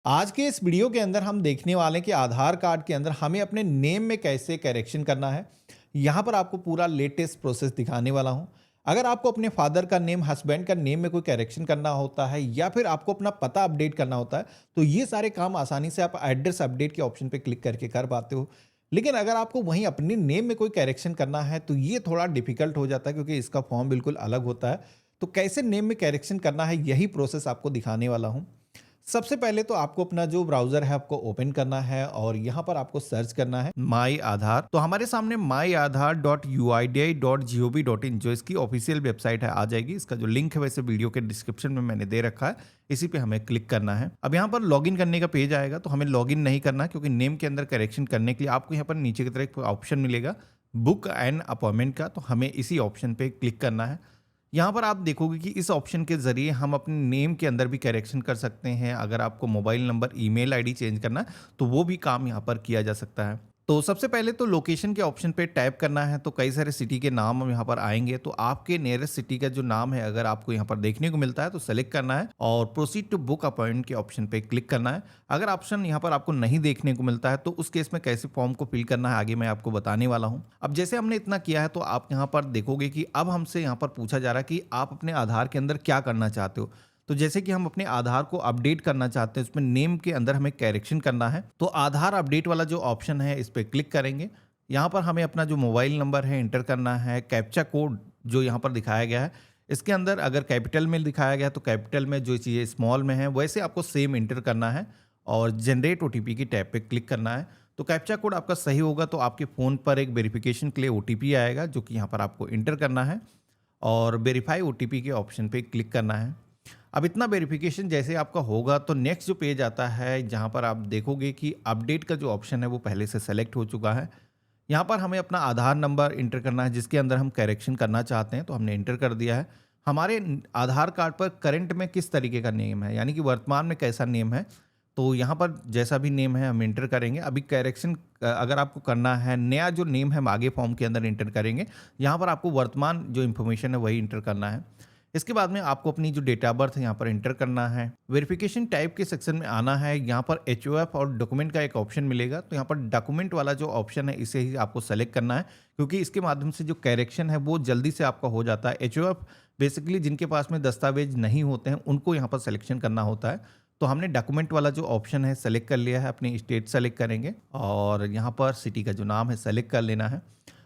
आज के इस वीडियो के अंदर हम देखने वाले हैं कि आधार कार्ड के अंदर हमें अपने नेम में कैसे करेक्शन करना है। यहाँ पर आपको पूरा लेटेस्ट प्रोसेस दिखाने वाला हूँ। अगर आपको अपने फादर का नेम, हस्बैंड का नेम में कोई करेक्शन करना होता है या फिर आपको अपना पता अपडेट करना होता है, तो ये सारे काम आसानी से आप एड्रेस अपडेट के ऑप्शन पे क्लिक करके कर पाते हो। लेकिन अगर आपको वहीं अपने नेम में कोई करेक्शन करना है, तो ये थोड़ा डिफिकल्ट हो जाता है क्योंकि इसका फॉर्म बिल्कुल अलग होता है। तो कैसे नेम में करेक्शन करना है, यही प्रोसेस आपको दिखाने वाला हूँ। सबसे पहले तो आपको अपना जो ब्राउज़र है आपको ओपन करना है और यहाँ पर आपको सर्च करना है माई आधार। तो हमारे सामने myaadhar.uidi.gov.in जो इसकी ऑफिशियल वेबसाइट है आ जाएगी। इसका जो लिंक है वैसे वीडियो के डिस्क्रिप्शन में मैंने दे रखा है, इसी पे हमें क्लिक करना है। अब यहाँ पर लॉगिन करने का पेज आएगा, तो हमें लॉगिन नहीं करना क्योंकि नेम के अंदर करेक्शन करने के लिए आपको यहाँ पर नीचे की तरफ एक ऑप्शन मिलेगा बुक एंड अपॉइंटमेंट का, तो हमें इसी ऑप्शन पे क्लिक करना है। यहाँ पर आप देखोगे कि इस ऑप्शन के ज़रिए हम अपने नेम के अंदर भी करेक्शन कर सकते हैं। अगर आपको mobile number, email ID change करना है, तो वो भी काम यहाँ पर किया जा सकता है। तो सबसे पहले तो लोकेशन के ऑप्शन पे टैप करना है, तो कई सारे सिटी के नाम हम यहाँ पर आएंगे। तो आपके नियरेस्ट सिटी का जो नाम है अगर आपको यहाँ पर देखने को मिलता है तो सेलेक्ट करना है और प्रोसीड टू बुक अपॉइंटमेंट के ऑप्शन पे क्लिक करना है। अगर ऑप्शन यहाँ पर आपको नहीं देखने को मिलता है तो उस केस में कैसे फॉर्म को फिल करना है आगे मैं आपको बताने वाला हूँ। अब जैसे हमने इतना किया है तो आप यहाँ पर देखोगे कि अब हमसे यहाँ पर पूछा जा रहा है कि आप अपने आधार के अंदर क्या करना चाहते हो। तो जैसे कि हम अपने आधार को अपडेट करना चाहते हैं, उसमें नेम के अंदर हमें करेक्शन करना है, तो आधार अपडेट वाला जो ऑप्शन है इस पर क्लिक करेंगे। यहाँ पर हमें अपना जो मोबाइल नंबर है इंटर करना है। कैप्चा कोड जो यहाँ पर दिखाया गया है इसके अंदर अगर कैपिटल में दिखाया गया है तो कैपिटल में, जो चीज़ें स्मॉल में है वैसे आपको सेम इंटर करना है और जनरेट ओटीपी की टैब पे क्लिक करना है। तो कैप्चा कोड आपका सही होगा तो आपके फ़ोन पर एक वेरिफिकेशन के लिए ओटीपी आएगा जो कि यहाँ पर आपको इंटर करना है और वेरीफाई ओटीपी के ऑप्शन पे क्लिक करना है। अब इतना वेरिफिकेशन जैसे आपका होगा तो नेक्स्ट जो पेज आता है जहाँ पर आप देखोगे कि अपडेट का जो ऑप्शन है वो पहले से सेलेक्ट हो चुका है। यहाँ पर हमें अपना आधार नंबर इंटर करना है जिसके अंदर हम करेक्शन करना चाहते हैं, तो हमने इंटर कर दिया है। हमारे आधार कार्ड पर करंट में किस तरीके का नेम है, यानी कि वर्तमान में कैसा नेम है, तो यहाँ पर जैसा भी नेम है हम इंटर करेंगे। अभी करेक्शन अगर आपको करना है, नया जो नेम है हम आगे फॉर्म के अंदर इंटर करेंगे। यहाँ पर आपको वर्तमान जो इन्फॉर्मेशन है वही इंटर करना है। इसके बाद में आपको अपनी जो डेट ऑफ बर्थ है यहाँ पर इंटर करना है। वेरिफिकेशन टाइप के सेक्शन में आना है। यहाँ पर एचओएफ और डॉक्यूमेंट का एक ऑप्शन मिलेगा, तो यहाँ पर डॉक्यूमेंट वाला जो ऑप्शन है इसे ही आपको सेलेक्ट करना है क्योंकि इसके माध्यम से जो करेक्शन है वो जल्दी से आपका हो जाता है। एचओएफ बेसिकली जिनके पास में दस्तावेज नहीं होते हैं उनको यहाँ पर सिलेक्शन करना होता है। तो हमने डॉक्यूमेंट वाला जो ऑप्शन है सेलेक्ट कर लिया है, अपनी स्टेट सेलेक्ट करेंगे और यहाँ पर सिटी का जो नाम है सेलेक्ट कर लेना है।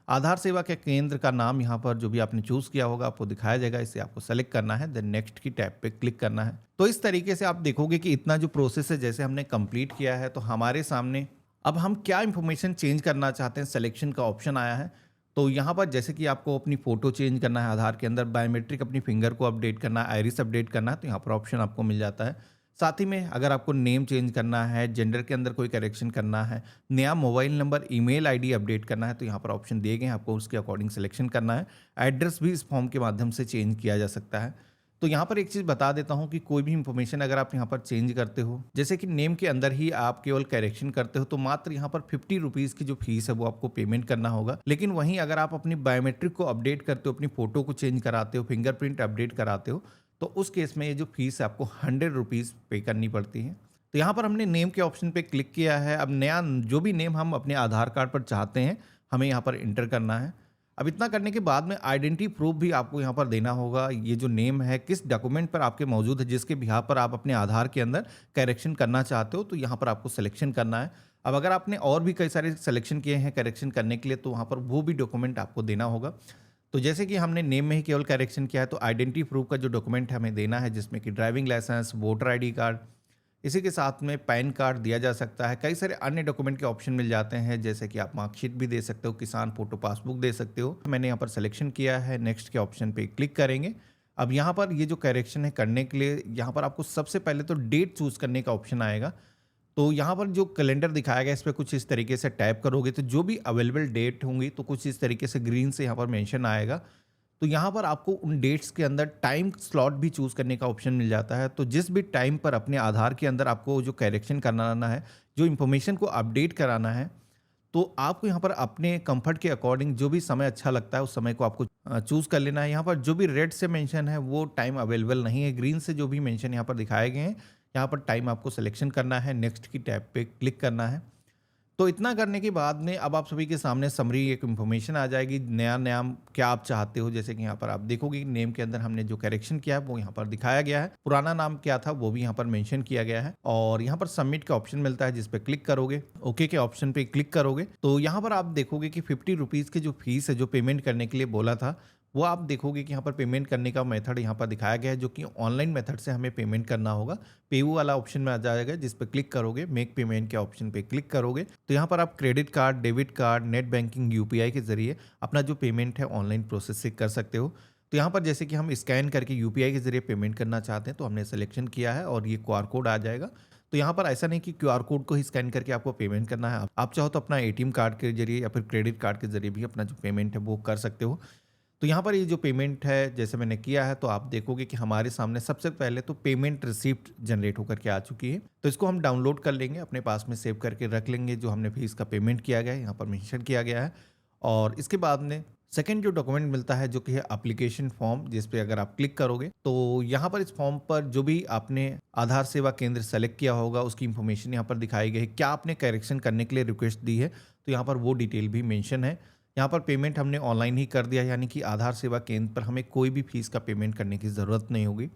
आधार सेवा के केंद्र का नाम यहाँ पर जो भी आपने चूज़ किया होगा आपको दिखाया जाएगा, इसे आपको सेलेक्ट करना है, देन नेक्स्ट की टैब पे क्लिक करना है। तो इस तरीके से आप देखोगे कि इतना जो प्रोसेस है जैसे हमने कंप्लीट किया है, तो हमारे सामने अब हम क्या इन्फॉर्मेशन चेंज करना चाहते हैं सिलेक्शन का ऑप्शन आया है। तो यहाँ पर जैसे कि आपको अपनी फ़ोटो चेंज करना है आधार के अंदर, बायोमेट्रिक अपनी फिंगर को अपडेट करना है, आइरिस अपडेट करना है, तो यहाँ पर ऑप्शन आपको मिल जाता है। साथ ही में अगर आपको नेम चेंज करना है, जेंडर के अंदर कोई करेक्शन करना है, नया mobile number, email ID update करना है, तो यहाँ पर ऑप्शन दिए गए हैं, आपको उसके अकॉर्डिंग सिलेक्शन करना है। एड्रेस भी इस फॉर्म के माध्यम से चेंज किया जा सकता है। तो यहाँ पर एक चीज़ बता देता हूँ कि कोई भी इंफॉर्मेशन अगर आप यहाँ पर चेंज करते हो, जैसे कि नेम के अंदर ही आप केवल करेक्शन करते हो, तो मात्र यहाँ पर 50 रुपीज़ की जो फीस है वो आपको पेमेंट करना होगा। लेकिन वहीं अगर आप अपनी बायोमेट्रिक को अपडेट करते हो, अपनी फ़ोटो को चेंज कराते हो, फिंगरप्रिंट अपडेट कराते हो, तो उस केस में ये जो फीस है आपको 100 रुपीज़ पे करनी पड़ती है। तो यहाँ पर हमने नेम के ऑप्शन पे क्लिक किया है। अब नया जो भी नेम हम अपने आधार कार्ड पर चाहते हैं हमें यहाँ पर इंटर करना है। अब इतना करने के बाद में आइडेंटिटी प्रूफ भी आपको यहाँ पर देना होगा। ये जो नेम है किस डॉक्यूमेंट पर आपके मौजूद है, जिसके बिहार पर आप अपने आधार के अंदर करेक्शन करना चाहते हो, तो यहाँ पर आपको सिलेक्शन करना है। अब अगर आपने और भी कई सारे सिलेक्शन किए हैं करेक्शन करने के लिए, तो वहाँ पर वो भी डॉक्यूमेंट आपको देना होगा। तो जैसे कि हमने नेम में ही केवल करेक्शन किया है, तो आइडेंटिटी प्रूफ का जो डॉक्यूमेंट हमें देना है, जिसमें कि driving licence, voter ID card, इसी के साथ में पैन कार्ड दिया जा सकता है। कई सारे अन्य डॉक्यूमेंट के ऑप्शन मिल जाते हैं, जैसे कि आप मार्कशीट भी दे सकते हो, किसान फोटो पासबुक दे सकते हो। मैंने यहाँ पर सिलेक्शन किया है, नेक्स्ट के ऑप्शन पे क्लिक करेंगे। अब यहाँ पर ये जो करेक्शन है करने के लिए यहाँ पर आपको सबसे पहले तो डेट चूज़ करने का ऑप्शन आएगा। तो यहाँ पर जो कैलेंडर दिखाया गया इस पर कुछ इस तरीके से टैप करोगे तो जो भी अवेलेबल डेट होंगी तो कुछ इस तरीके से ग्रीन से यहाँ पर मेंशन आएगा। तो यहाँ पर आपको उन डेट्स के अंदर टाइम स्लॉट भी चूज़ करने का ऑप्शन मिल जाता है। तो जिस भी टाइम पर अपने आधार के अंदर आपको जो करेक्शन कराना है, जो इन्फॉर्मेशन को अपडेट कराना है, तो आपको यहाँ पर अपने कंफर्ट के अकॉर्डिंग जो भी समय अच्छा लगता है उस समय को आपको चूज़ कर लेना है। यहाँ पर जो भी रेड से मेंशन है वो टाइम अवेलेबल नहीं है, ग्रीन से जो भी मेंशन यहाँ पर दिखाए गए हैं यहाँ पर टाइम आपको सिलेक्शन करना है, नेक्स्ट की टैब पे क्लिक करना है। तो इतना करने के बाद में अब आप सभी के सामने समरी एक इन्फॉर्मेशन आ जाएगी, नया नाम क्या आप चाहते हो। जैसे कि यहाँ पर आप देखोगे कि नेम के अंदर हमने जो करेक्शन किया है वो यहाँ पर दिखाया गया है, पुराना नाम क्या था वो भी यहाँ पर मेंशन किया गया है। और यहाँ पर सबमिट का ऑप्शन मिलता है जिस पे क्लिक करोगे, ओके के ऑप्शन पे क्लिक करोगे तो यहाँ पर आप देखोगे कि 50 रुपीज़ की जो फीस है, जो पेमेंट करने के लिए बोला था, वो आप देखोगे कि यहाँ पर पेमेंट करने का मेथड यहाँ पर दिखाया गया है, जो कि ऑनलाइन मेथड से हमें पेमेंट करना होगा। पेयू वाला ऑप्शन में आ जाएगा जिस पर क्लिक करोगे, मेक पेमेंट के ऑप्शन पे क्लिक करोगे तो यहाँ पर आप credit card, debit card, net banking, UPI के जरिए अपना जो पेमेंट है ऑनलाइन प्रोसेस से कर सकते हो। तो यहाँ पर जैसे कि हम स्कैन करके यूपीआई के जरिए पेमेंट करना चाहते हैं तो हमने सिलेक्शन किया है और ये क्यूआर कोड आ जाएगा। तो यहाँ पर ऐसा नहीं कि क्यूआर कोड को ही स्कैन करके आपको पेमेंट करना है, आप चाहो तो अपना एटीएम कार्ड के जरिए या फिर क्रेडिट कार्ड के जरिए भी अपना जो पेमेंट है वो कर सकते हो। तो यहाँ पर ये जो पेमेंट है जैसे मैंने किया है तो आप देखोगे कि हमारे सामने सबसे पहले तो पेमेंट रिसिप्ट जनरेट होकर के आ चुकी है। तो इसको हम डाउनलोड कर लेंगे, अपने पास में सेव करके रख लेंगे, जो हमने फीस का पेमेंट किया गया है यहाँ पर मेंशन किया गया है। और इसके बाद में सेकंड जो डॉक्यूमेंट मिलता है जो कि है एप्लीकेशन फॉर्म, जिस पे अगर आप क्लिक करोगे तो यहाँ पर इस फॉर्म पर जो भी आपने आधार सेवा केंद्र सेलेक्ट किया होगा उसकी इन्फॉर्मेशन यहाँ पर दिखाई गई है, क्या आपने करेक्शन करने के लिए रिक्वेस्ट दी है तो यहाँ पर वो डिटेल भी मेंशन है। यहाँ पर पेमेंट हमने ऑनलाइन ही कर दिया, यानी कि आधार सेवा केंद्र पर हमें कोई भी फीस का पेमेंट करने की ज़रूरत नहीं होगी।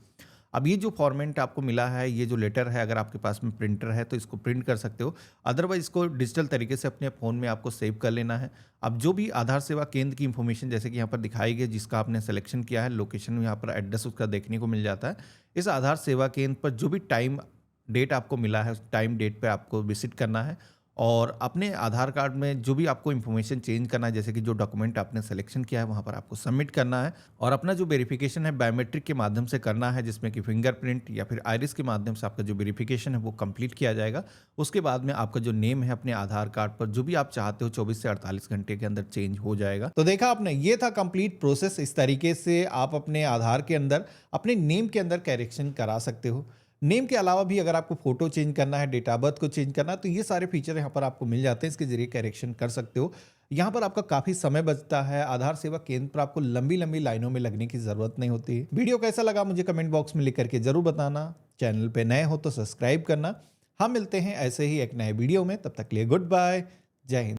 अब ये जो फॉर्मेट आपको मिला है, ये जो लेटर है, अगर आपके पास में प्रिंटर है तो इसको प्रिंट कर सकते हो, अदरवाइज इसको डिजिटल तरीके से अपने फ़ोन में आपको सेव कर लेना है। अब जो भी आधार सेवा केंद्र की इन्फॉर्मेशन जैसे कि यहाँ पर दिखाई गई, जिसका आपने सिलेक्शन किया है, लोकेशन यहाँ पर एड्रेस उसका देखने को मिल जाता है। इस आधार सेवा केंद्र पर जो भी टाइम डेट आपको मिला है उस टाइम डेट पर आपको विजिट करना है और अपने आधार कार्ड में जो भी आपको इन्फॉर्मेशन चेंज करना है, जैसे कि जो डॉक्यूमेंट आपने सिलेक्शन किया है वहाँ पर आपको सबमिट करना है। और अपना जो वेरिफिकेशन है बायोमेट्रिक के माध्यम से करना है, जिसमें कि फिंगरप्रिंट या फिर आइरिस के माध्यम से आपका जो वेरिफिकेशन है वो कंप्लीट किया जाएगा। उसके बाद में आपका जो नेम है अपने आधार कार्ड पर जो भी आप चाहते हो 24 से 48 घंटे के अंदर चेंज हो जाएगा। तो देखा आपने, ये था कंप्लीट प्रोसेस। इस तरीके से आप अपने आधार के अंदर अपने नेम के अंदर करेक्शन करा सकते हो। नेम के अलावा भी अगर आपको फोटो चेंज करना है, डेट ऑफ बर्थ को चेंज करना है, तो ये सारे फीचर यहाँ पर आपको मिल जाते हैं, इसके जरिए करेक्शन कर सकते हो। यहाँ पर आपका काफी समय बचता है, आधार सेवा केंद्र पर आपको लंबी लंबी लाइनों में लगने की जरूरत नहीं होती। वीडियो कैसा लगा मुझे कमेंट बॉक्स में लिख करके जरूर बताना। चैनल पे नए हो तो सब्सक्राइब करना। हम मिलते हैं ऐसे ही एक नए वीडियो में, तब तक के लिए गुड बाय, जय हिंद।